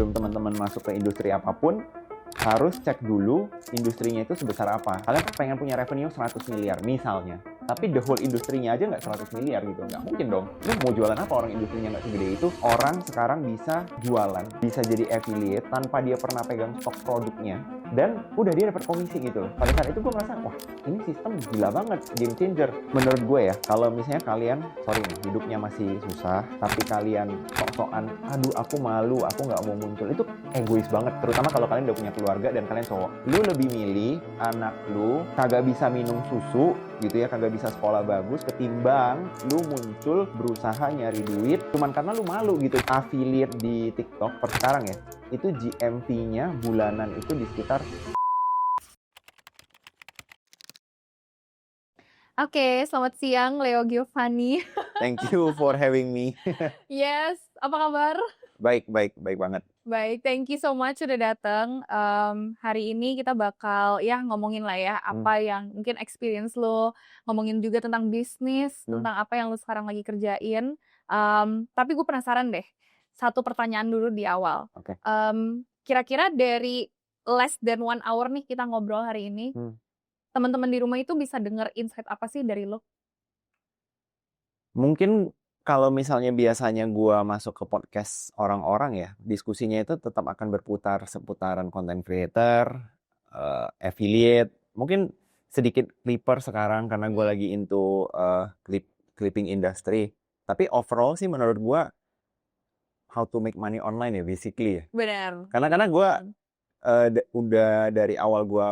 sebelum teman-teman masuk ke industri apapun, harus cek dulu industrinya itu sebesar apa. Kalian pengen punya revenue 100 miliar misalnya, tapi the whole industrinya aja nggak 100 miliar gitu. Nggak mungkin dong. Lu mau jualan apa orang industrinya nggak segede itu? Orang sekarang bisa jualan, bisa jadi affiliate tanpa dia pernah pegang stok produknya. Dan udah dia dapat komisi gitu loh. Pada saat itu gue merasa, wah ini sistem gila banget, game changer. Menurut gue ya, kalau misalnya kalian, sorry nih, hidupnya masih susah, tapi kalian sok-sokan, aduh aku malu, aku nggak mau muncul, itu egois banget. Terutama kalau kalian udah punya keluarga dan kalian cowok. Lu lebih milih anak lu kagak bisa minum susu, gitu ya, kagak bisa sekolah bagus, ketimbang lu muncul berusaha nyari duit cuman karena lu malu gitu. Affiliate di TikTok per sekarang ya, itu GMV-nya bulanan itu di sekitar. Oke, selamat siang Leo Giovanni. Thank you for having me. Yes, apa kabar? Baik banget. Baik, thank you so much sudah datang. Hari ini kita bakal ya ngomongin lah ya apa yang mungkin experience lo, ngomongin juga tentang bisnis, tentang apa yang lo sekarang lagi kerjain. Tapi gue penasaran deh, satu pertanyaan dulu di awal. Oke. Kira-kira dari less than 1 hour nih kita ngobrol hari ini, teman-teman di rumah itu bisa denger insight apa sih dari lo? Mungkin kalau misalnya biasanya gua masuk ke podcast orang-orang ya, diskusinya itu tetap akan berputar seputaran content creator, affiliate, mungkin sedikit clipper sekarang karena gue lagi into clipping industry. Tapi overall sih menurut gua how to make money online ya basically ya. Benar. Karena gue udah dari awal gue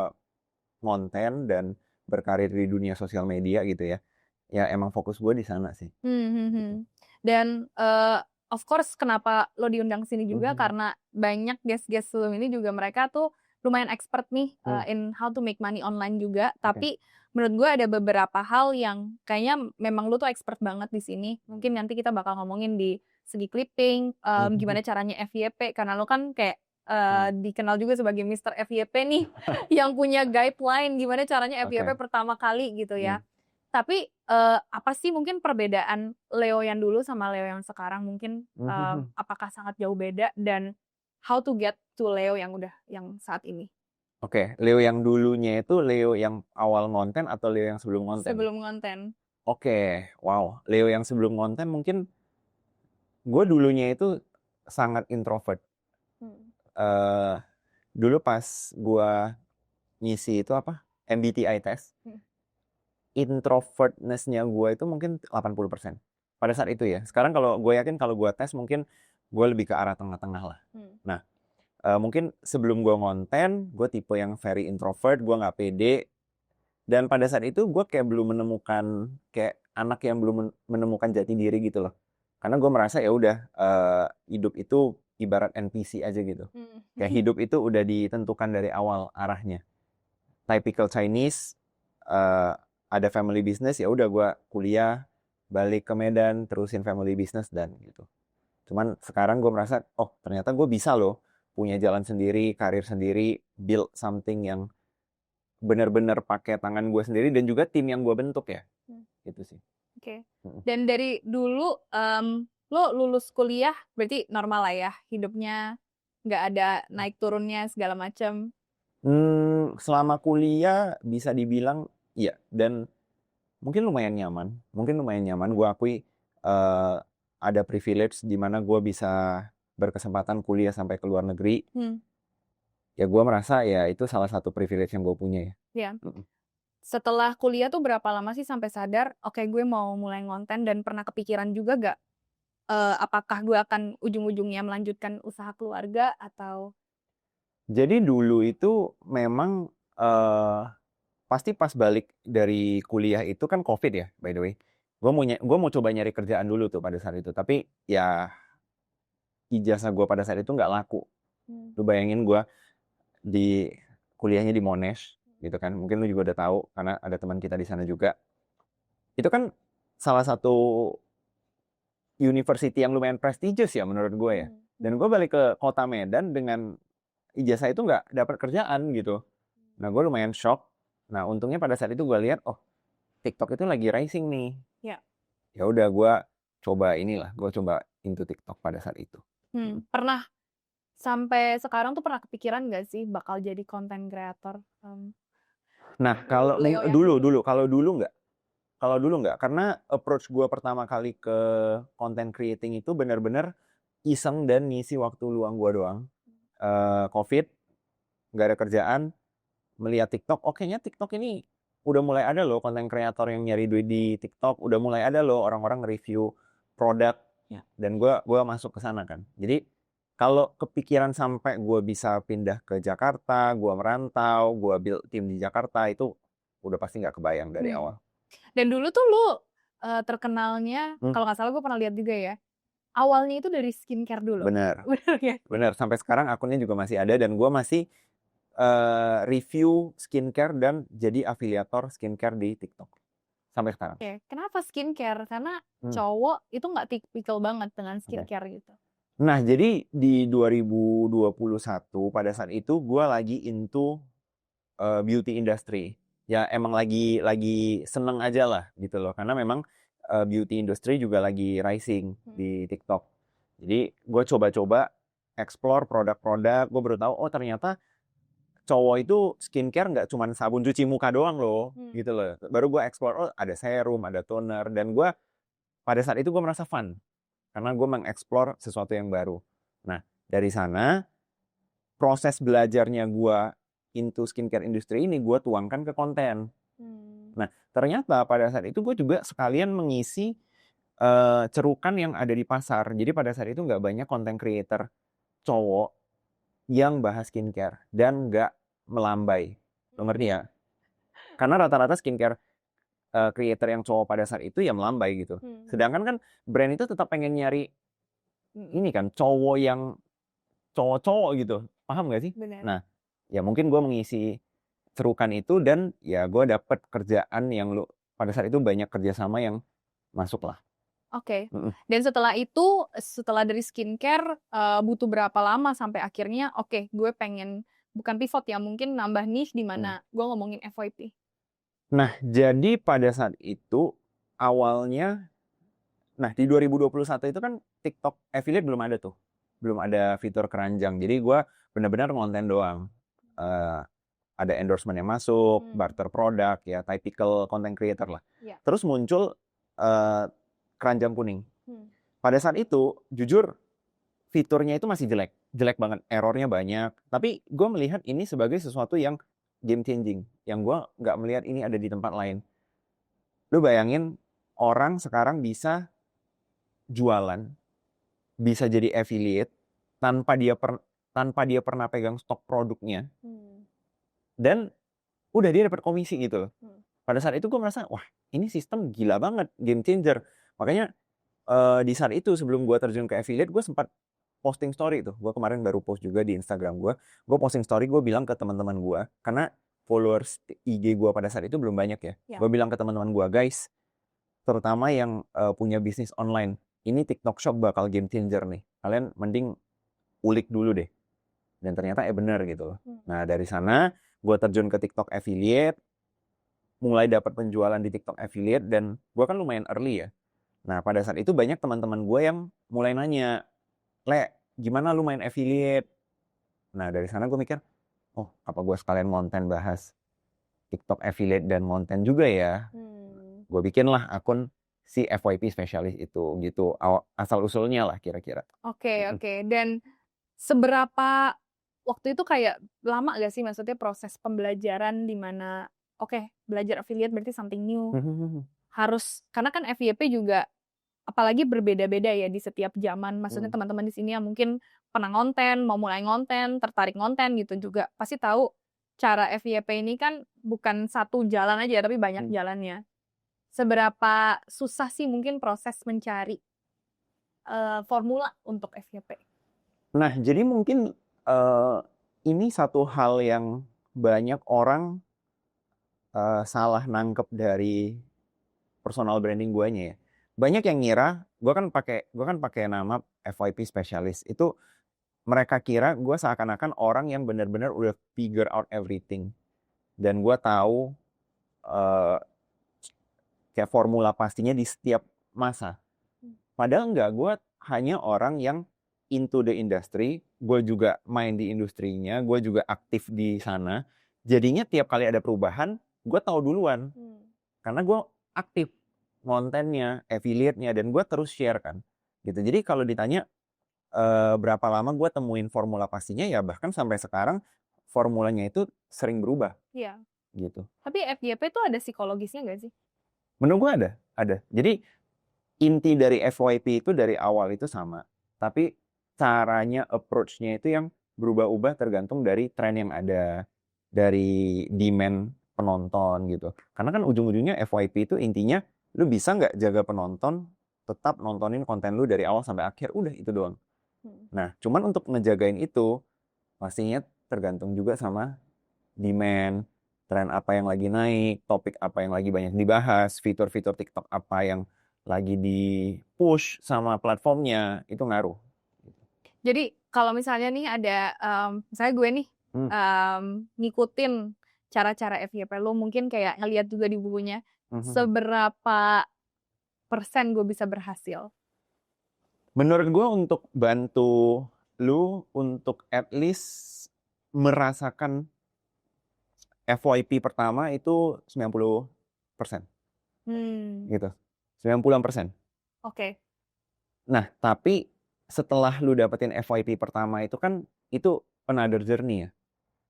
ngonten dan berkarir di dunia sosial media gitu ya. Ya emang fokus gue di sana sih. Dan of course kenapa lo diundang sini juga karena banyak guest-guest lo ini juga mereka tuh lumayan expert nih in how to make money online juga. Tapi menurut gue ada beberapa hal yang kayaknya memang lo tuh expert banget di sini. Mungkin nanti kita bakal ngomongin di segi clipping, gimana caranya FYP karena lo kan kayak dikenal juga sebagai Mr. FYP nih yang punya guideline gimana caranya FYP pertama kali gitu ya. Tapi apa sih mungkin perbedaan Leo yang dulu sama Leo yang sekarang mungkin apakah sangat jauh beda dan how to get to Leo yang saat ini? Oke, Leo yang dulunya itu Leo yang awal ngonten atau Leo yang sebelum ngonten? Sebelum konten. Oke, wow. Leo yang sebelum ngonten mungkin gue dulunya itu sangat introvert. Dulu pas gue ngisi itu apa? MBTI test. Introvertness-nya gue itu mungkin 80% pada saat itu ya. Sekarang kalau gue yakin kalau gue tes mungkin gue lebih ke arah tengah-tengah lah. Nah, mungkin sebelum gue ngonten, gue tipe yang very introvert, gue nggak pede. Dan pada saat itu gue kayak belum menemukan, kayak anak yang belum menemukan jati diri gitu loh. Karena gue merasa ya udah hidup itu ibarat NPC aja gitu. Kayak hidup itu udah ditentukan dari awal arahnya. Typical Chinese, ada family business, ya udah gue kuliah, balik ke Medan, terusin family business dan gitu. Cuman sekarang gue merasa, oh ternyata gue bisa loh punya jalan sendiri, karir sendiri, build something yang benar-benar pakai tangan gue sendiri dan juga tim yang gue bentuk ya, gitu sih. Oke. Dan dari dulu lo lulus kuliah berarti normal lah ya hidupnya, nggak ada naik turunnya segala macam. Selama kuliah bisa dibilang iya, dan mungkin lumayan nyaman. Gue akui ada privilege di mana gue bisa berkesempatan kuliah sampai ke luar negeri. Ya gue merasa ya itu salah satu privilege yang gue punya ya. Iya. Setelah kuliah tuh berapa lama sih sampai sadar, oke gue mau mulai ngonten dan pernah kepikiran juga gak apakah gue akan ujung-ujungnya melanjutkan usaha keluarga atau? Jadi dulu itu memang pasti pas balik dari kuliah itu kan COVID ya, by the way. Gue mau coba nyari kerjaan dulu tuh pada saat itu, tapi ya ijazah gue pada saat itu nggak laku. Lu bayangin gue di kuliahnya di Monash gitu kan, mungkin lu juga udah tahu karena ada teman kita di sana juga. Itu kan salah satu university yang lumayan prestigious ya menurut gue ya. Dan gue balik ke kota Medan dengan ijazah itu nggak dapat kerjaan gitu. Nah gue lumayan shock. Nah untungnya pada saat itu gue lihat, oh TikTok itu lagi rising nih. Ya udah gue coba into TikTok pada saat itu. Pernah Sampai sekarang tuh pernah kepikiran nggak sih bakal jadi content creator? Nah, kalau Leo yang kalau dulu nggak, karena approach gue pertama kali ke content creating itu benar-benar iseng dan ngisi waktu luang gue doang. COVID, nggak ada kerjaan, melihat TikTok, kayaknya TikTok ini udah mulai ada loh content creator yang nyari duit di TikTok, udah mulai ada loh orang-orang review produk, Ya. dan gue masuk ke sana kan. Jadi kalau kepikiran sampai gue bisa pindah ke Jakarta, gue merantau, gue build tim di Jakarta, itu udah pasti nggak kebayang dari awal. Dan dulu tuh lu terkenalnya, kalau nggak salah gue pernah lihat juga ya, awalnya itu dari skincare dulu. Bener, Bener ya? bener. Sampai sekarang akunnya juga masih ada dan gue masih review skincare dan jadi afiliator skincare di TikTok sampai sekarang. Oke, kenapa skincare? Karena cowok itu nggak tipikal banget dengan skincare gitu. Nah, jadi di 2021 pada saat itu gue lagi into beauty industry. Ya emang lagi seneng aja lah gitu loh, karena memang beauty industry juga lagi rising di TikTok. Jadi gue coba-coba explore produk-produk, gue baru tahu ternyata cowok itu skincare nggak cuma sabun cuci muka doang loh, gitu loh. Baru gue explore, ada serum, ada toner, dan gue pada saat itu gue merasa fun karena gue mengeksplor sesuatu yang baru. Nah, dari sana proses belajarnya gue into skincare industry ini gue tuangkan ke konten. Nah, ternyata pada saat itu gue juga sekalian mengisi cerukan yang ada di pasar. Jadi pada saat itu nggak banyak content creator cowok yang bahas skincare dan nggak melambai. Lo ngerti ya? Karena rata-rata skincare creator yang cowok pada saat itu ya melambai gitu. Sedangkan kan brand itu tetap pengen nyari ini kan cowok yang cowok-cowok gitu. Paham gak sih? Benar. Nah, ya mungkin gue mengisi cerukan itu dan ya gue dapet kerjaan yang pada saat itu banyak kerjasama yang masuk lah. Oke. Dan setelah itu, setelah dari skincare, butuh berapa lama sampai akhirnya gue pengen bukan pivot ya, mungkin nambah niche di mana gue ngomongin FYP. Nah, jadi pada saat itu awalnya, nah di 2021 itu kan TikTok affiliate belum ada tuh. Belum ada fitur keranjang. Jadi gue benar-benar konten doang. Ada endorsement yang masuk, barter produk, ya typical content creator lah. Terus muncul keranjang kuning. Pada saat itu, jujur, fiturnya itu masih jelek banget, errornya banyak. Tapi gue melihat ini sebagai sesuatu yang game changing, yang gue nggak melihat ini ada di tempat lain. Lu bayangin orang sekarang bisa jualan, bisa jadi affiliate tanpa dia pernah pegang stok produknya, dan udah dia dapat komisi gitu loh. Pada saat itu gue merasa, wah ini sistem gila banget, game changer. Makanya di saat itu sebelum gue terjun ke affiliate, gue sempat posting story tuh. Gue kemarin baru post juga di Instagram gue. Gue posting story, gue bilang ke teman-teman gue, karena followers IG gue pada saat itu belum banyak ya. Gue bilang ke teman-teman gue, guys, terutama yang punya bisnis online, ini TikTok Shop bakal game changer nih. Kalian mending ulik dulu deh. Dan ternyata bener gitu loh. Nah dari sana gue terjun ke TikTok affiliate, mulai dapat penjualan di TikTok affiliate, dan gue kan lumayan early ya. Nah pada saat itu banyak teman-teman gue yang mulai nanya, Le, gimana lu main affiliate? Nah dari sana gue mikir, apa gue sekalian konten bahas TikTok affiliate dan konten juga ya? Gue bikin lah akun si FYP spesialis itu gitu, asal usulnya lah kira-kira. Oke. Dan seberapa waktu itu kayak lama gak sih maksudnya proses pembelajaran di mana belajar affiliate berarti something new. Harus, karena kan FYP juga apalagi berbeda-beda ya di setiap zaman. Maksudnya teman-teman di sini yang mungkin pernah ngonten, mau mulai ngonten, tertarik ngonten gitu juga pasti tahu cara FYP ini kan bukan satu jalan aja tapi banyak jalannya. Seberapa susah sih mungkin proses mencari formula untuk FYP? Nah, jadi mungkin ini satu hal yang banyak orang salah nangkep dari personal branding guanya ya. Banyak yang ngira, gue kan pakai nama FYP specialist. Itu mereka kira gue seakan-akan orang yang benar-benar udah figure out everything. Dan gue tahu kayak formula pastinya di setiap masa. Padahal enggak, gue hanya orang yang into the industry, gue juga main di industrinya, gue juga aktif di sana. Jadinya tiap kali ada perubahan, gue tahu duluan. Karena gue aktif kontennya, affiliate-nya, dan gue terus share kan. Gitu. Jadi kalau ditanya berapa lama gue temuin formula pastinya, ya bahkan sampai sekarang formulanya itu sering berubah. Iya. Gitu. Tapi FYP tuh ada psikologisnya nggak sih? Menurut gue ada. Jadi inti dari FYP itu dari awal itu sama. Tapi caranya, approach-nya itu yang berubah-ubah tergantung dari tren yang ada, dari demand penonton gitu. Karena kan ujung-ujungnya FYP itu intinya lu bisa nggak jaga penonton tetap nontonin konten lu dari awal sampai akhir, udah itu doang. Nah, cuman untuk ngejagain itu pastinya tergantung juga sama demand, tren apa yang lagi naik, topik apa yang lagi banyak dibahas, fitur-fitur TikTok apa yang lagi di-push sama platformnya, itu ngaruh. Jadi kalau misalnya nih ada, misalnya gue nih ngikutin cara-cara FYP lo, mungkin kayak ngeliat juga di bukunya, seberapa persen gue bisa berhasil? Menurut gue untuk bantu lu untuk at least merasakan FYP pertama itu 90%. Gitu. 90%. Oke. Nah, tapi setelah lu dapetin FYP pertama itu kan itu another journey ya.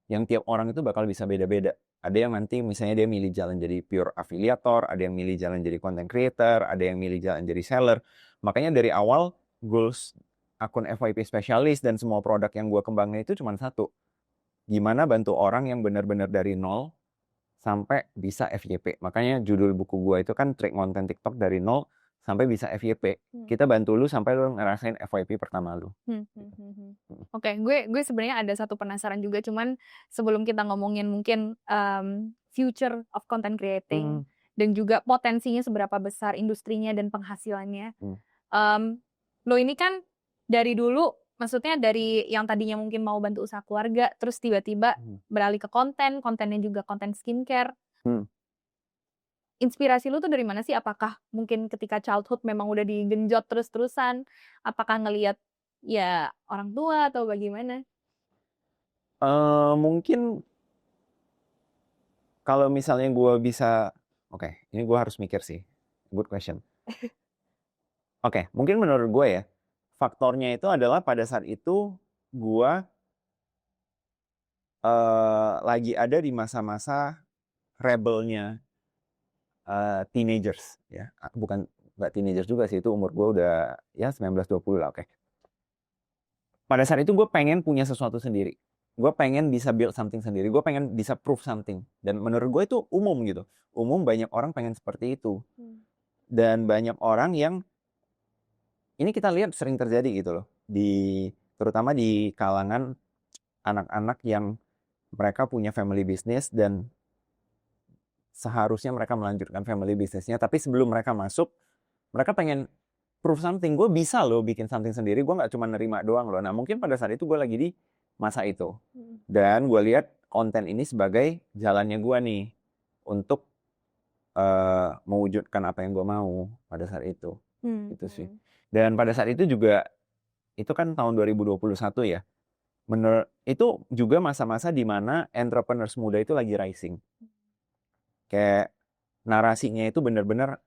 Yang tiap orang itu bakal bisa beda-beda. Ada yang nanti misalnya dia milih jalan jadi pure afiliator, ada yang milih jalan jadi content creator, ada yang milih jalan jadi seller. Makanya dari awal goals akun FYP spesialis dan semua produk yang gue kembangin itu cuma satu. Gimana bantu orang yang benar-benar dari nol sampai bisa FYP. Makanya judul buku gue itu kan Trik Konten TikTok dari nol sampai bisa FYP. Kita bantu lu sampai lu ngerasain FYP pertama lu. Oke, gue sebenarnya ada satu penasaran juga, cuman sebelum kita ngomongin mungkin future of content creating dan juga potensinya seberapa besar industrinya dan penghasilannya. Lo ini kan dari dulu, maksudnya dari yang tadinya mungkin mau bantu usaha keluarga, terus tiba-tiba beralih ke kontennya juga konten skincare. Inspirasi lu tuh dari mana sih? Apakah mungkin ketika childhood memang udah digenjot terus-terusan? Apakah ngelihat ya orang tua atau bagaimana? Mungkin kalau misalnya gue bisa, oke, ini gue harus mikir sih. Good question. Oke, mungkin menurut gue ya, faktornya itu adalah pada saat itu gue lagi ada di masa-masa rebelnya teenagers ya, bukan nggak teenagers juga sih, itu umur gue udah ya 19-20 lah, oke. Pada saat itu gue pengen punya sesuatu sendiri, gue pengen bisa build something sendiri, gue pengen bisa prove something, dan menurut gue itu umum gitu, banyak orang pengen seperti itu, dan banyak orang yang ini kita lihat sering terjadi gitu loh, terutama di kalangan anak-anak yang mereka punya family business dan seharusnya mereka melanjutkan family business-nya, tapi sebelum mereka masuk, mereka pengen prove something, gue bisa loh bikin something sendiri, gue nggak cuma nerima doang loh. Nah mungkin pada saat itu gue lagi di masa itu, dan gue lihat konten ini sebagai jalannya gue nih untuk mewujudkan apa yang gue mau pada saat itu, itu sih. Dan pada saat itu juga, itu kan tahun 2021 ya, itu juga masa-masa di mana entrepreneurs muda itu lagi rising. Kayak narasinya itu benar-benar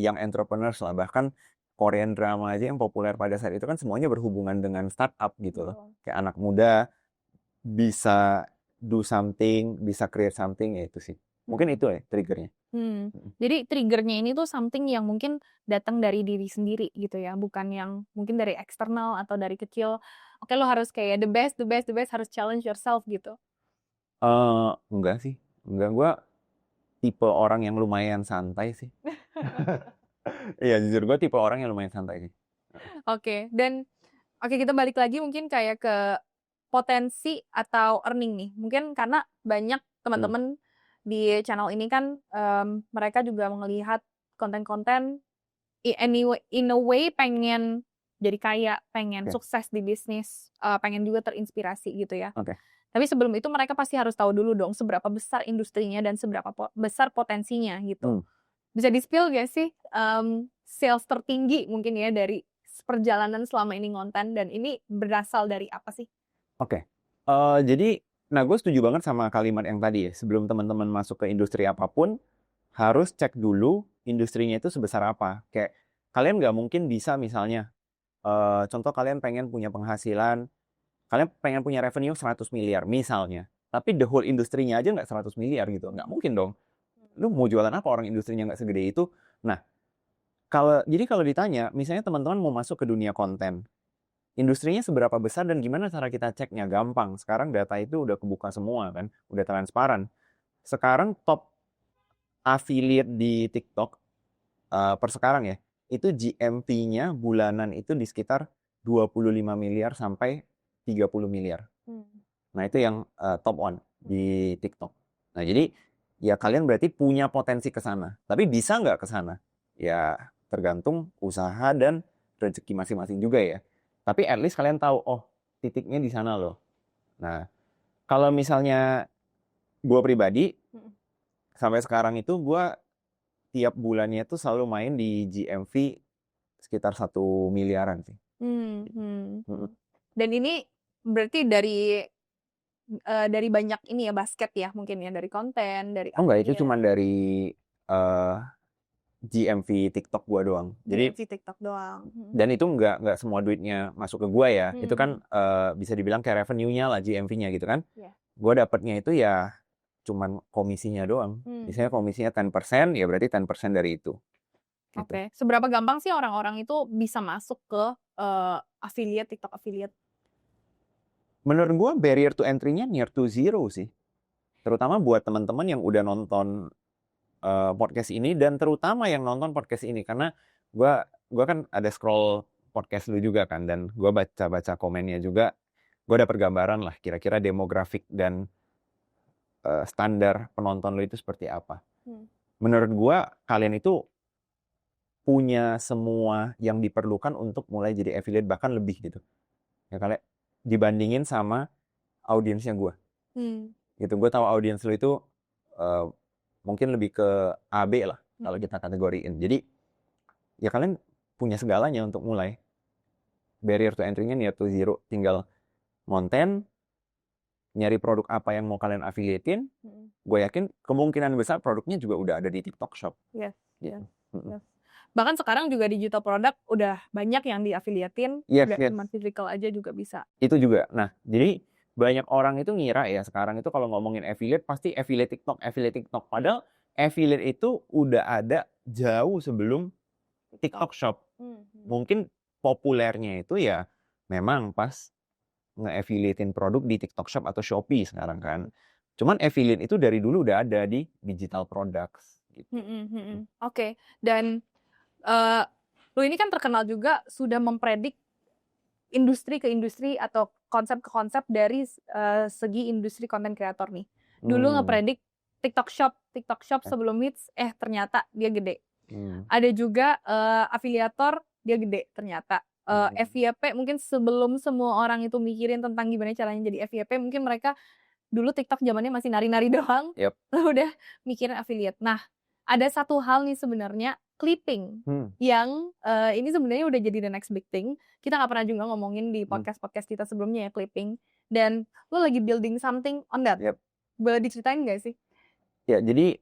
young entrepreneurs lah. Bahkan Korean drama aja yang populer pada saat itu kan semuanya berhubungan dengan startup gitu loh. Kayak anak muda bisa do something, bisa create something, ya itu sih. Mungkin itu ya triggernya. Jadi triggernya ini tuh something yang mungkin datang dari diri sendiri gitu ya, bukan yang mungkin dari eksternal atau dari kecil. Oke, lo harus kayak the best, harus challenge yourself gitu. Enggak sih, gue tipe orang yang lumayan santai sih. Iya, jujur gue tipe orang yang lumayan santai sih. Oke, dan kita balik lagi mungkin kayak ke potensi atau earning nih. Mungkin karena banyak teman-teman di channel ini kan mereka juga melihat konten-konten in a way pengen jadi kaya, pengen sukses di bisnis, pengen juga terinspirasi gitu ya. Tapi sebelum itu mereka pasti harus tahu dulu dong seberapa besar industrinya dan seberapa besar potensinya gitu. Bisa di-spill gak sih sales tertinggi mungkin ya dari perjalanan selama ini ngonten, dan ini berasal dari apa sih? Oke. Jadi, nah gue setuju banget sama kalimat yang tadi ya. Sebelum teman-teman masuk ke industri apapun, harus cek dulu industrinya itu sebesar apa. Kayak kalian nggak mungkin bisa misalnya, contoh kalian pengen punya penghasilan, kalian pengen punya revenue 100 miliar misalnya. Tapi the whole industrinya aja nggak 100 miliar gitu. Nggak mungkin dong. Lu mau jualan apa orang industrinya nggak segede itu? Nah, jadi kalau ditanya, misalnya teman-teman mau masuk ke dunia konten, industrinya seberapa besar dan gimana cara kita ceknya? Gampang. Sekarang data itu udah kebuka semua kan, udah transparan. Sekarang top affiliate di TikTok per sekarang ya, itu GMV-nya bulanan itu di sekitar 25 miliar sampai 30 miliar. Nah, itu yang top one di TikTok. Nah, jadi ya kalian berarti punya potensi ke sana. Tapi bisa nggak ke sana? Ya tergantung usaha dan rezeki masing-masing juga ya. Tapi at least kalian tahu, oh titiknya di sana loh. Nah, kalau misalnya gue pribadi, sampai sekarang itu gue tiap bulannya tuh selalu main di GMV sekitar 1 miliaran sih. Dan ini berarti dari banyak ini ya, basket ya mungkin ya, dari konten, dari Oh enggak, itu affiliate, cuma dari GMV TikTok gue doang. Jadi GMV TikTok doang. dan itu nggak semua duitnya masuk ke gue ya. Itu kan bisa dibilang kayak revenue-nya lah, GMV-nya gitu kan. Yeah. Gue dapatnya itu ya cuman komisinya doang. Misalnya komisinya 10%, ya berarti 10% dari itu. Gitu. Oke. Seberapa gampang sih orang-orang itu bisa masuk ke affiliate, TikTok affiliate? Menurut gue barrier to entry-nya near to zero sih. Terutama buat teman-teman yang udah nonton podcast ini, dan terutama yang nonton podcast ini, karena gue kan ada scroll podcast lu juga kan, dan gue baca komennya juga, gue ada pergambaran lah kira-kira demografik dan standar penonton lu itu seperti apa. Menurut gue kalian itu punya semua yang diperlukan untuk mulai jadi affiliate, bahkan lebih gitu ya, kalian dibandingin sama audiensnya gue. Gitu, gue tahu audiens lu itu mungkin lebih ke AB lah kalau kita kategoriin. Jadi ya kalian punya segalanya untuk mulai. Barrier to entry-nya near to zero. Tinggal konten, nyari produk apa yang mau kalian affiliatein. Gue yakin kemungkinan besar produknya juga udah ada di TikTok Shop. Yes. Gitu. Yes. Bahkan sekarang juga digital product udah banyak yang di-affiliatein. Udah cuma physical aja juga bisa. Itu juga. Nah, jadi banyak orang itu ngira ya sekarang itu kalau ngomongin affiliate pasti affiliate TikTok, affiliate TikTok. Padahal affiliate itu udah ada jauh sebelum TikTok Shop. Mungkin populernya itu ya memang pas nge-affiliatein produk di TikTok Shop atau Shopee sekarang kan. Cuman affiliate itu dari dulu udah ada di digital products. Gitu. Oke. Dan lu ini kan terkenal juga sudah mempredik industri ke industri atau konsep ke konsep dari segi industri konten kreator nih. Dulu ngepredik TikTok Shop sebelum hits, ternyata dia gede. Ada juga afiliator, dia gede ternyata. FYP mungkin sebelum semua orang itu mikirin tentang gimana caranya jadi FYP, mungkin mereka dulu TikTok zamannya masih nari-nari doang, lalu udah mikirin affiliate. Nah, ada satu hal nih sebenarnya, clipping, yang ini sebenarnya udah jadi the next big thing. Kita nggak pernah juga ngomongin di podcast kita sebelumnya ya, clipping. Dan lo lagi building something on that. Boleh diceritain nggak sih? Ya, jadi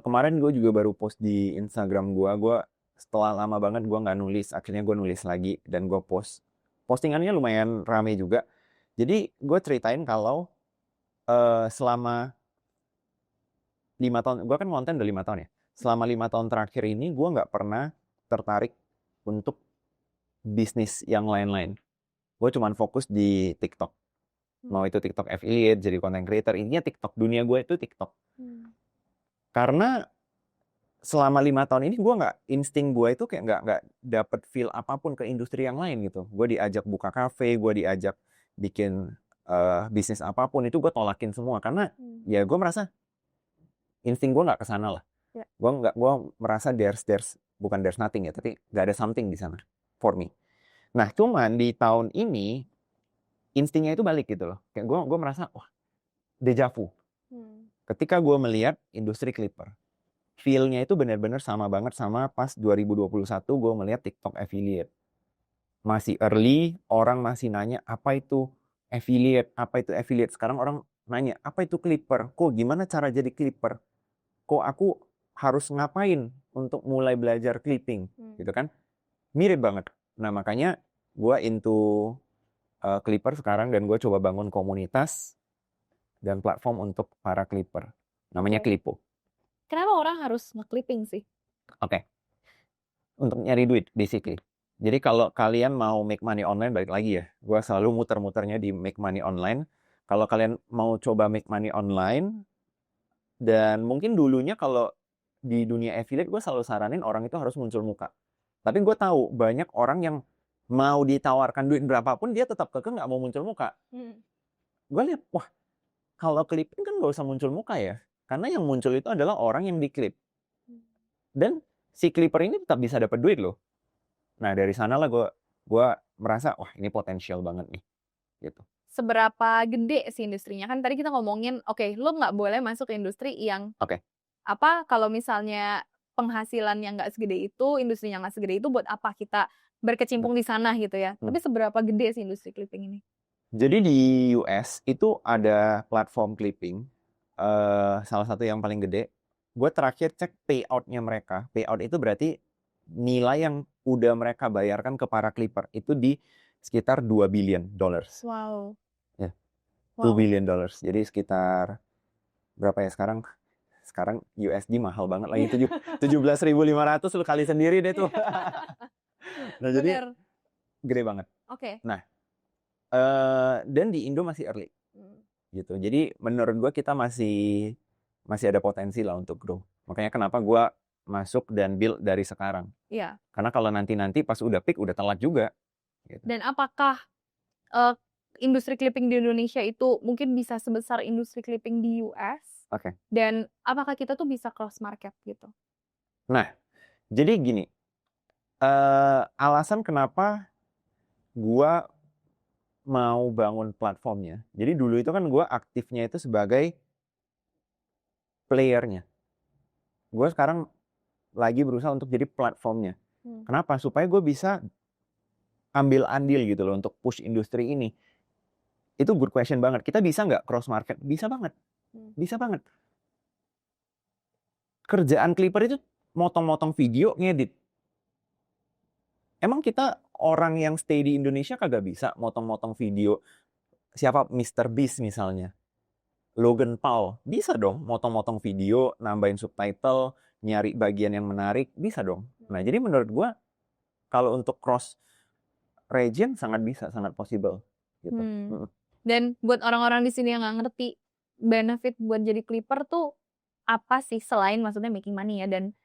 kemarin gue juga baru post di Instagram gue setelah lama banget gue nggak nulis, akhirnya gue nulis lagi dan gue post. Postingannya lumayan rame juga. Jadi gue ceritain kalau selama 5 tahun, gue kan konten udah 5 tahun ya. Selama 5 tahun terakhir ini gue nggak pernah tertarik untuk bisnis yang lain-lain. Gue cuman fokus di TikTok. Mau itu TikTok affiliate, jadi content creator, intinya TikTok. Dunia gue itu TikTok. Karena selama 5 tahun ini insting gue itu kayak nggak dapet feel apapun ke industri yang lain gitu. Gue diajak buka cafe, gue diajak bikin bisnis apapun, itu gue tolakin semua karena ya gue merasa insting gue nggak kesana lah. Gue merasa there's nothing ya, tapi nggak ada something di sana for me. Nah, cuman di tahun ini instingnya itu balik gitu loh. Kayak gue merasa wah, deja vu. Ketika gue melihat industri Clipper, feel-nya itu benar-benar sama banget sama pas 2021 gue melihat TikTok affiliate. Masih early, orang masih nanya apa itu affiliate. Apa itu affiliate? Sekarang orang nanya, apa itu Clipper? Kok gimana cara jadi Clipper? Kok aku harus ngapain untuk mulai belajar clipping? Gitu kan? Mirip banget. Nah, makanya gue into Clipper sekarang dan gue coba bangun komunitas dan platform untuk para Clipper. Namanya Oke. Clipo. Kenapa orang harus nge-clipping sih? Oke. Untuk nyari duit, basically. Jadi kalau kalian mau make money online, balik lagi ya. Gue selalu muter-muternya di make money online. Kalau kalian mau coba make money online, dan mungkin dulunya kalau di dunia affiliate, gue selalu saranin orang itu harus muncul muka. Tapi gue tahu banyak orang yang mau ditawarkan duit berapapun, dia tetap kekeh nggak mau muncul muka. Gue lihat, wah, kalau clipping kan nggak usah muncul muka ya. Karena yang muncul itu adalah orang yang diklip. Dan si clipper ini tetap bisa dapat duit loh. Nah, dari sanalah gue merasa, wah, ini potensial banget nih. Gitu. Seberapa gede sih industrinya? Kan tadi kita ngomongin, oke, lo nggak boleh masuk ke industri yang Oke. apa kalau misalnya penghasilannya nggak segede itu, industrinya nggak segede itu, buat apa kita berkecimpung di sana gitu ya? Tapi seberapa gede sih industri clipping ini? Jadi di US itu ada platform clipping, salah satu yang paling gede. Gue terakhir cek payout-nya mereka. Payout itu berarti nilai yang udah mereka bayarkan ke para clipper itu di sekitar $2 billion. Wow. Ya, $2 Wow. billion. Jadi sekitar berapa ya sekarang? Sekarang USD mahal banget lagi, 17.500 lu kali sendiri deh tuh. Nah, jadi Bener. gede banget. Oke. Nah, dan di Indo masih early. Gitu. Jadi menurut gue kita masih ada potensi lah untuk grow. Makanya kenapa gue masuk dan build dari sekarang. Iya. Karena kalau nanti pas udah peak udah telat juga. Gitu. Dan apakah industri clipping di Indonesia itu mungkin bisa sebesar industri clipping di US? Oke. Dan apakah kita tuh bisa cross market gitu? Nah, jadi gini. Alasan kenapa gue mau bangun platformnya. Jadi dulu itu kan gue aktifnya itu sebagai playernya. Gue sekarang lagi berusaha untuk jadi platformnya. Kenapa? Supaya gue bisa ambil andil gitu loh untuk push industri ini. Itu good question banget. Kita bisa nggak cross market? Bisa banget. Bisa banget. Kerjaan Clipper itu motong-motong video, ngedit. Emang kita orang yang stay di Indonesia kagak bisa motong-motong video? Siapa? Mr. Beast misalnya. Logan Paul. Bisa dong motong-motong video, nambahin subtitle, nyari bagian yang menarik. Bisa dong. Nah, jadi menurut gue kalau untuk cross region sangat bisa, sangat possible. Gitu. Dan buat orang-orang di sini yang nggak ngerti benefit buat jadi clipper tuh apa sih selain maksudnya making money ya, dan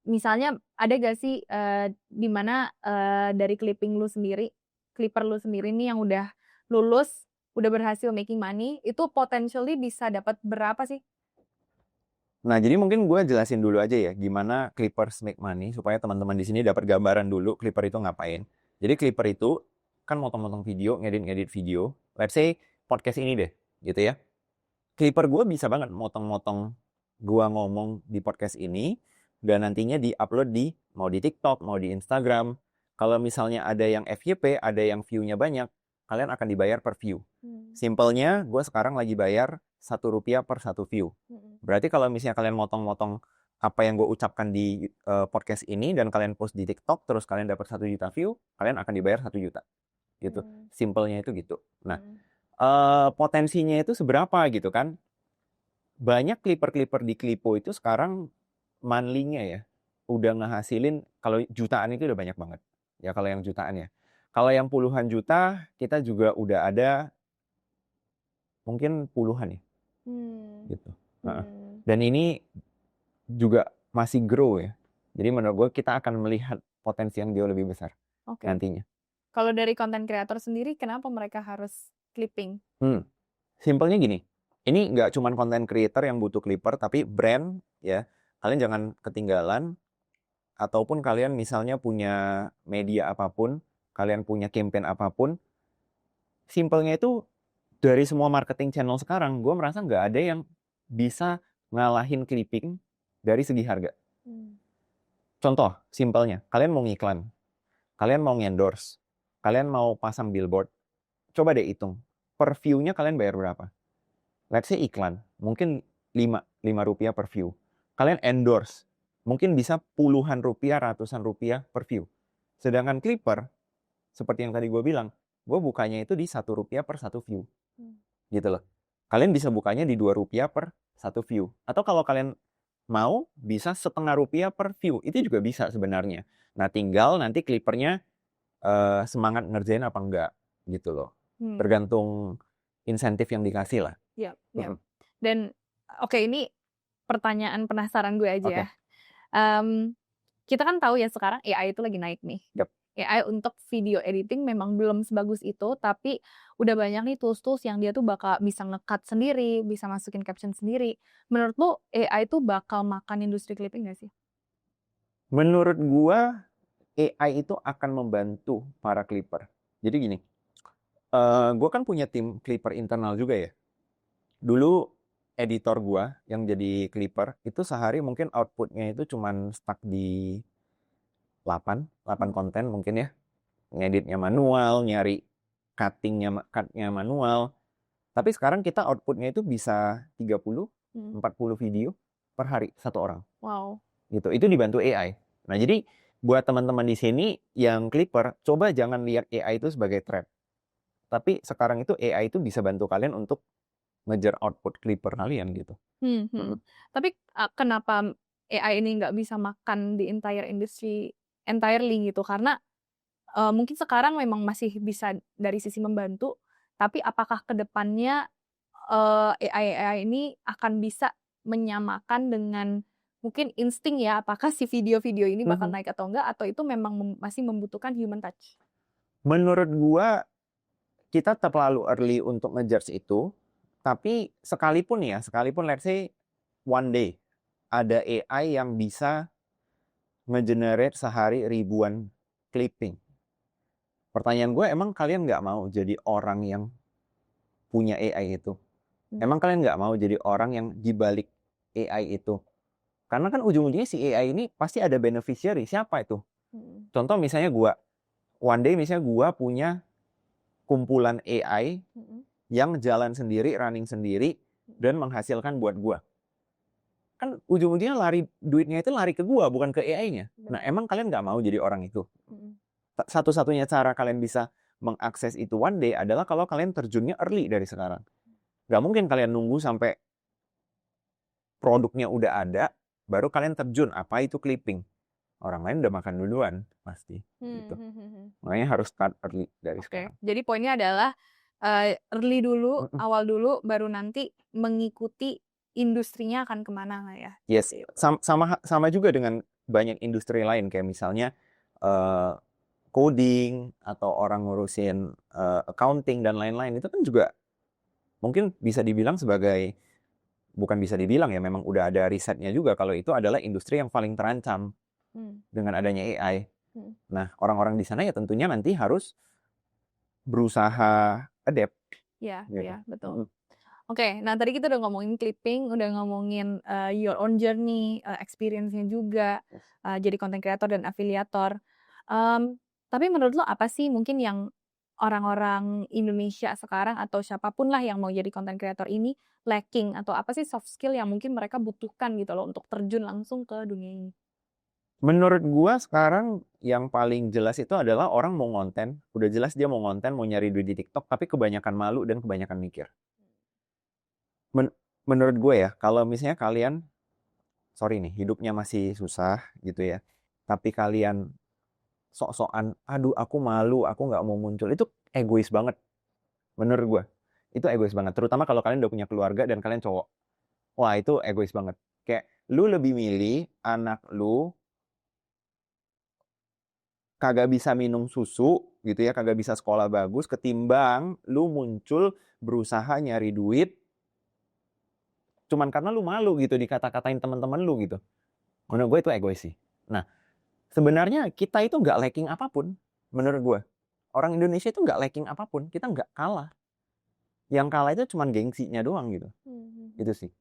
misalnya ada gak sih di mana dari clipper lu sendiri nih yang udah lulus, udah berhasil making money, itu potentially bisa dapat berapa sih? Nah, jadi mungkin gue jelasin dulu aja ya gimana clippers make money supaya teman-teman di sini dapat gambaran dulu clipper itu ngapain. Jadi clipper itu kan motong-motong video, ngedit-ngedit video. Let's say podcast ini deh, gitu ya. Clipper gue bisa banget motong-motong gue ngomong di podcast ini dan nantinya di-upload mau di TikTok, mau di Instagram. Kalau misalnya ada yang FYP, ada yang view-nya banyak, kalian akan dibayar per view. Simpelnya, gue sekarang lagi bayar Rp1 per 1 view. Berarti kalau misalnya kalian motong-motong apa yang gue ucapkan di podcast ini dan kalian post di TikTok, terus kalian dapat 1 juta view, kalian akan dibayar 1 juta. Gitu. Simpelnya itu gitu. Nah, potensinya itu seberapa gitu kan? Banyak clipper-clipper di Clipo itu sekarang monthly-nya ya udah ngehasilin, kalau jutaan itu udah banyak banget. Ya kalau yang jutaan ya. Kalau yang puluhan juta kita juga udah ada mungkin puluhan ya. Gitu. Dan ini juga masih grow ya. Jadi menurut gue kita akan melihat potensi yang jauh lebih besar nantinya. Kalau dari content creator sendiri, kenapa mereka harus clipping? Simpelnya gini, ini nggak cuma content creator yang butuh clipper, tapi brand ya. Kalian jangan ketinggalan, ataupun kalian misalnya punya media apapun, kalian punya campaign apapun, simpelnya itu dari semua marketing channel sekarang, gue merasa nggak ada yang bisa ngalahin clipping dari segi harga. Contoh, simpelnya, kalian mau ngiklan, kalian mau endorse, kalian mau pasang billboard, coba deh hitung. Per view-nya kalian bayar berapa? Let's say iklan, mungkin 5 rupiah per view. Kalian endorse, mungkin bisa puluhan rupiah, ratusan rupiah per view. Sedangkan Clipper, seperti yang tadi gue bilang, gue bukanya itu di 1 rupiah per 1 view. Gitu loh. Kalian bisa bukanya di 2 rupiah per 1 view. Atau kalau kalian mau, bisa setengah rupiah per view. Itu juga bisa sebenarnya. Nah, tinggal nanti Clipper-nya semangat ngerjain apa enggak. Gitu loh. Tergantung insentif yang dikasih lah. Yap. Dan oke, ini pertanyaan penasaran gue aja ya. Kita kan tahu ya sekarang AI itu lagi naik nih. Yap. AI untuk video editing memang belum sebagus itu, tapi udah banyak nih tools-tools yang dia tuh bakal bisa nge-cut sendiri, bisa masukin caption sendiri. Menurut lo AI itu bakal makan industri clipping gak sih? Menurut gua AI itu akan membantu para clipper. Jadi gini, gua kan punya tim clipper internal juga ya. Dulu editor gua yang jadi clipper itu sehari mungkin outputnya itu cuman stuck di 8 konten mungkin ya. Ngeditnya manual, nyari cutnya manual. Tapi sekarang kita outputnya itu bisa 30, 40 video per hari satu orang. Wow. Gitu. Itu dibantu AI. Nah, jadi buat teman-teman di sini yang clipper, coba jangan lihat AI itu sebagai threat. Tapi sekarang itu AI itu bisa bantu kalian untuk ngejar output clipper kalian gitu. Tapi kenapa AI ini nggak bisa makan di entire industry entirely gitu? Karena mungkin sekarang memang masih bisa dari sisi membantu, tapi apakah kedepannya AI ini akan bisa menyamakan dengan mungkin insting ya, apakah si video-video ini bakal naik atau enggak, atau itu memang masih membutuhkan human touch? Menurut gua kita terlalu early untuk ngejudge itu, tapi sekalipun let's say one day ada AI yang bisa ngegenerate sehari ribuan clipping. Pertanyaan gue, emang kalian nggak mau jadi orang yang punya AI itu? Emang kalian nggak mau jadi orang yang dibalik AI itu? Karena kan ujung-ujungnya si AI ini pasti ada beneficiary. Siapa itu? Contoh misalnya gue, one day misalnya gue punya kumpulan AI yang jalan sendiri, running sendiri, dan menghasilkan buat gue. Kan ujung-ujungnya duitnya itu lari ke gue, bukan ke AI-nya. Nah, emang kalian nggak mau jadi orang itu? Satu-satunya cara kalian bisa mengakses itu one day adalah kalau kalian terjunnya early dari sekarang. Nggak mungkin kalian nunggu sampai produknya udah ada, baru kalian terjun. Apa itu clipping? Orang lain udah makan duluan, pasti. Gitu. Makanya harus start early dari sekarang. Jadi poinnya adalah early dulu, awal dulu, baru nanti mengikuti industrinya akan kemana lah ya. Yes, sama juga dengan banyak industri lain, kayak misalnya coding, atau orang ngurusin accounting dan lain-lain. Itu kan juga mungkin bisa dibilang sebagai, bukan bisa dibilang ya, memang udah ada risetnya juga kalau itu adalah industri yang paling terancam dengan adanya AI. Nah, orang-orang di sana ya tentunya nanti harus berusaha adapt. Iya, betul. Oke, nah tadi kita udah ngomongin clipping, udah ngomongin your own journey, experience-nya juga, jadi content creator dan afiliator. Tapi menurut lo apa sih mungkin yang orang-orang Indonesia sekarang atau siapapun lah yang mau jadi content creator ini lacking, atau apa sih soft skill yang mungkin mereka butuhkan gitu loh untuk terjun langsung ke dunia ini? Menurut gua sekarang yang paling jelas itu adalah orang mau ngonten, udah jelas dia mau ngonten, mau nyari duit di TikTok, tapi kebanyakan malu dan kebanyakan mikir. Menurut gue ya, kalau misalnya kalian, sorry nih, hidupnya masih susah gitu ya, tapi kalian sok-sokan, aduh aku malu, aku nggak mau muncul, itu egois banget. Menurut gue, itu egois banget. Terutama kalau kalian udah punya keluarga dan kalian cowok. Wah, itu egois banget. Kayak, lu lebih milih anak lu kagak bisa minum susu gitu ya, kagak bisa sekolah bagus, ketimbang lu muncul berusaha nyari duit cuman karena lu malu gitu dikata-katain teman-teman lu gitu. Menurut gue itu egois sih. Nah, sebenarnya kita itu nggak lacking apapun. Menurut gue, orang Indonesia itu nggak lacking apapun. Kita nggak kalah. Yang kalah itu cuman gengsinya doang gitu. Itu sih.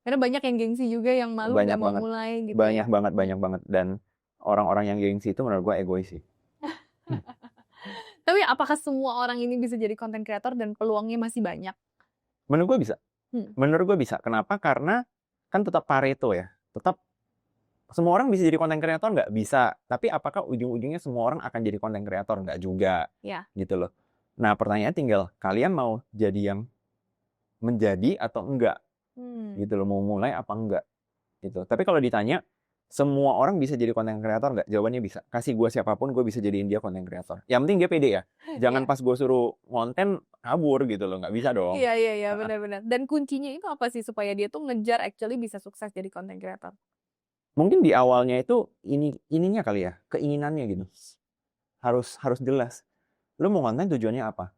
Karena banyak yang gengsi juga, yang malu nggak mau mulai gitu. Banyak banget. Dan orang-orang yang gengsi itu menurut gue egois sih. Tapi apakah semua orang ini bisa jadi content creator dan peluangnya masih banyak? Menurut gue bisa. Hmm. Menurut gue bisa. Kenapa? Karena kan tetap Pareto ya. Tetap semua orang bisa jadi content creator nggak? Bisa. Tapi apakah ujung-ujungnya semua orang akan jadi content creator? Nggak juga. Ya. Gitu loh. Nah pertanyaannya tinggal, kalian mau jadi yang menjadi atau enggak? Gitu loh, mau mulai apa enggak? Gitu. Tapi kalau ditanya, semua orang bisa jadi content creator nggak? Jawabannya bisa. Kasih gue siapapun, gue bisa jadiin dia content creator. Yang penting dia pede ya. Jangan Iya. pas gue suruh konten, kabur gitu loh. Nggak bisa dong. Iya, benar-benar. Dan kuncinya itu apa sih supaya dia tuh ngejar actually bisa sukses jadi content creator? Mungkin di awalnya itu ininya kali ya, keinginannya gitu. Harus jelas. Lu mau konten tujuannya apa?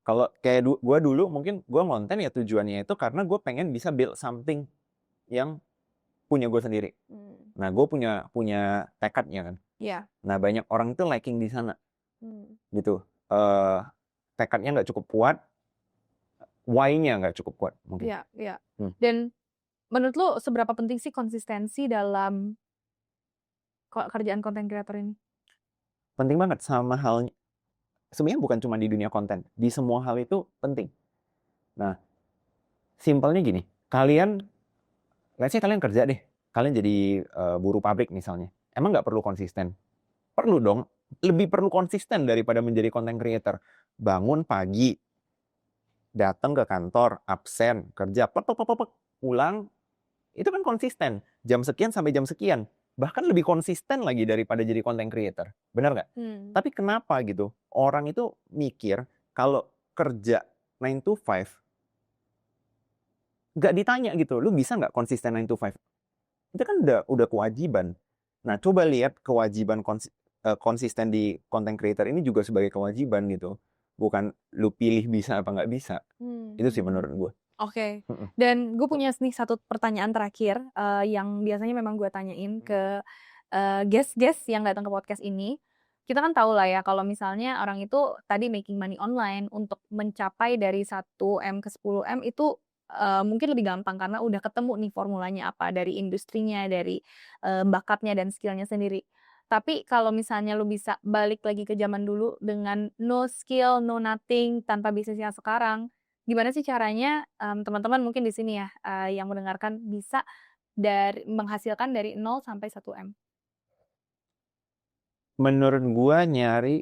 Kalau kayak gue dulu mungkin gue konten ya tujuannya itu karena gue pengen bisa build something yang punya gue sendiri. Nah gue punya tekadnya kan. Iya. Nah banyak orang itu lacking di sana gitu. Tekadnya nggak cukup kuat, why-nya nggak cukup kuat mungkin. Iya. Dan menurut lu seberapa penting sih konsistensi dalam kerjaan content creator ini? Penting banget sama halnya. Sebenarnya bukan cuma di dunia konten, di semua hal itu penting. Nah, simpelnya gini, let's say kalian kerja deh, kalian jadi buruh pabrik misalnya, emang nggak perlu konsisten? Perlu dong, lebih perlu konsisten daripada menjadi content creator. Bangun pagi, datang ke kantor, absen, kerja, pulang, itu kan konsisten. Jam sekian sampai jam sekian. Bahkan lebih konsisten lagi daripada jadi content creator. Benar nggak? Tapi kenapa gitu? Orang itu mikir kalau kerja 9 to 5, nggak ditanya gitu, lu bisa nggak konsisten 9 to 5? Itu kan udah kewajiban. Nah, coba lihat kewajiban konsisten di content creator ini juga sebagai kewajiban gitu. Bukan lu pilih bisa apa nggak bisa. Itu sih menurut gue. Oke. Dan gue punya nih satu pertanyaan terakhir yang biasanya memang gue tanyain ke guest-guest yang datang ke podcast ini. Kita kan tahu lah ya kalau misalnya orang itu tadi making money online untuk mencapai dari 1M ke 10M itu mungkin lebih gampang karena udah ketemu nih formulanya apa dari industrinya, dari bakatnya dan skillnya sendiri. Tapi kalau misalnya lu bisa balik lagi ke zaman dulu dengan no skill, no nothing, tanpa bisnis yang sekarang, gimana sih caranya teman-teman mungkin di sini ya yang mendengarkan bisa menghasilkan dari 0 sampai 1M? Menurut gua nyari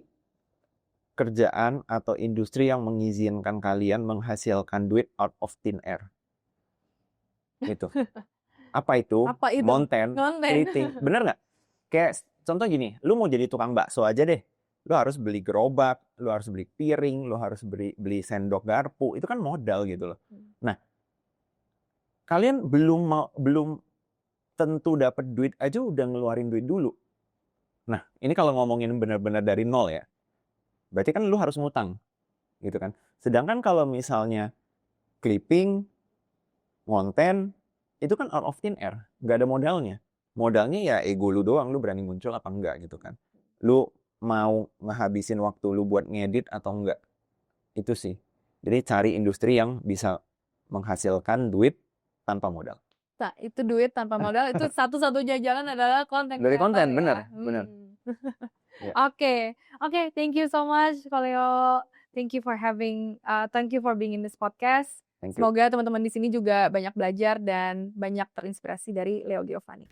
kerjaan atau industri yang mengizinkan kalian menghasilkan duit out of thin air. Gitu. Apa itu? Apa itu? Konten, Konten. editing. Bener nggak? Kayak contoh gini, lu mau jadi tukang bakso aja deh. Lu harus beli gerobak, lu harus beli piring, lu harus beli sendok garpu. Itu kan modal gitu loh. Nah, kalian belum tentu dapat duit aja udah ngeluarin duit dulu. Nah, ini kalau ngomongin benar-benar dari nol ya. Berarti kan lu harus ngutang. Gitu kan. Sedangkan kalau misalnya clipping, konten, itu kan out of thin air. Nggak ada modalnya. Modalnya ya ego lu doang, lu berani muncul apa enggak gitu kan. Lu mau ngehabisin waktu lu buat ngedit atau enggak. Itu sih. Jadi cari industri yang bisa menghasilkan duit tanpa modal. Nah, itu duit tanpa modal itu satu-satunya jalan adalah konten Dari creator konten, ya. bener. Yeah. Oke, thank you so much Koleo. Thank you for being in this podcast. Thank you. Semoga teman-teman di sini juga banyak belajar dan banyak terinspirasi dari Leo Giovanni.